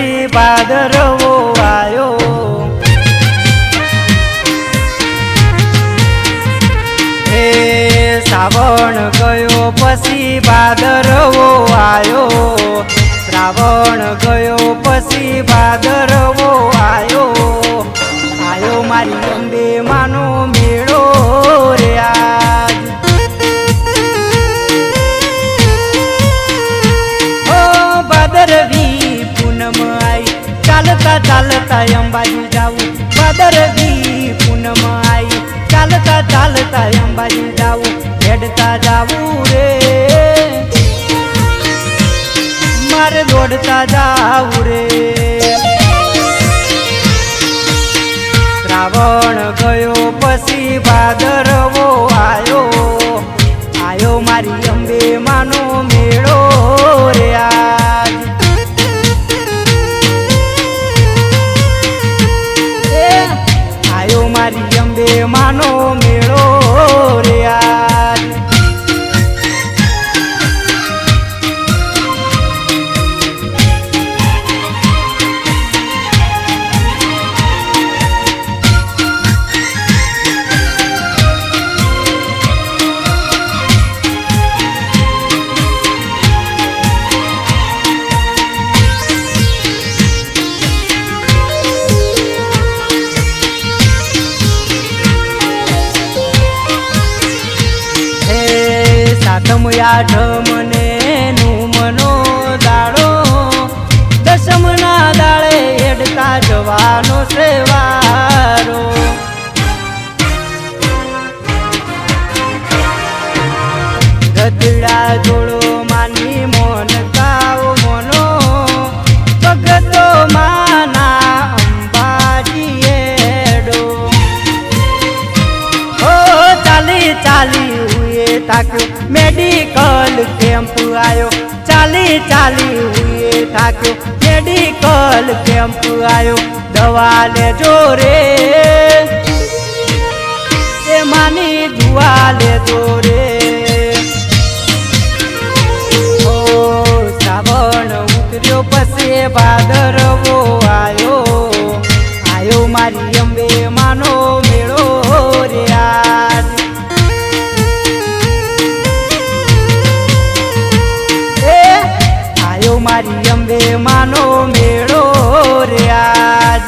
પછી ભાદરવો આયો, હે શ્રાવણ ગયો પછી ભાદરવો આયો, શ્રાવણ ગયો પછી ભાદરવો આયો, આયો મારી અંબે માનો મેળો રે આજ, ઓ ભાદરવી પૂનમ આઈ, ચાલતા ચાલતા અંબાજી જાવું, ભાદરવી પૂનમ આઈ, ચાલતા ચાલતા અંબાજી જાવું, હેડતા જાવું રે મારે દોડતા જાવું રે, શ્રાવણ ગયો પછી ભાદરવો આયો, આયો મારી અંબે માનો મેળો રે આજ, આયો મારી અંબે માનો મેળો રે આજ, સાતમ આઠમ ને નુમનો દાડો, દશમના દાડે હેડતા જવાનો સેવારો, ગધડા જોડો માની મોન કાવ મોનો, ભગતો માના અંબાજી હેડો, ઓ ચાલી ચાલી થાક્યો મેડિકલ કેમ્પ આયો, ચાલી ચાલી હુએ થાક્યો મેડિકલ કેમ્પ આયો, દવા લેજો રે એ માની દુઆ લેજો રે, ઓ શ્રાવણ ઉતર્યો પછી ભાદરવો આયો, આયો મારી અંબે માનો મેળો રે આજ, મારી અંબે માનો મેળો રે આજ,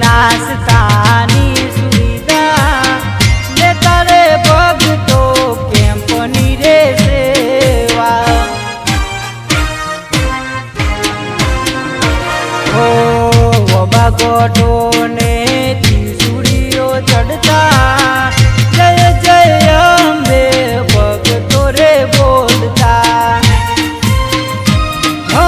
નાસ્તાની સુવિધા લેતા રે ભગતો કેમ્પની રે સેવા, ઓ વબા ગોઠો ને ત્રિશુળીઓ ચડતા, જય જય અંબે ભગતો રે બોલતા, હો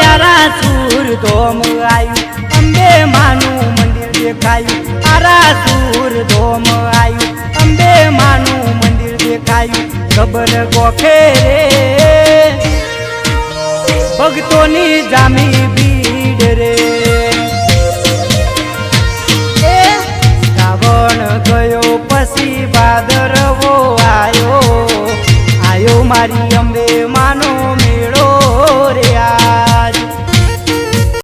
યારા સુર ધોમ આયુ અંબે માનું મંદિર દેખાયું, આરા સુર ધોમ આયુ અંબે માનું મંદિર દેખાયું, ખબર ગોખે રે ભક્તોની જામી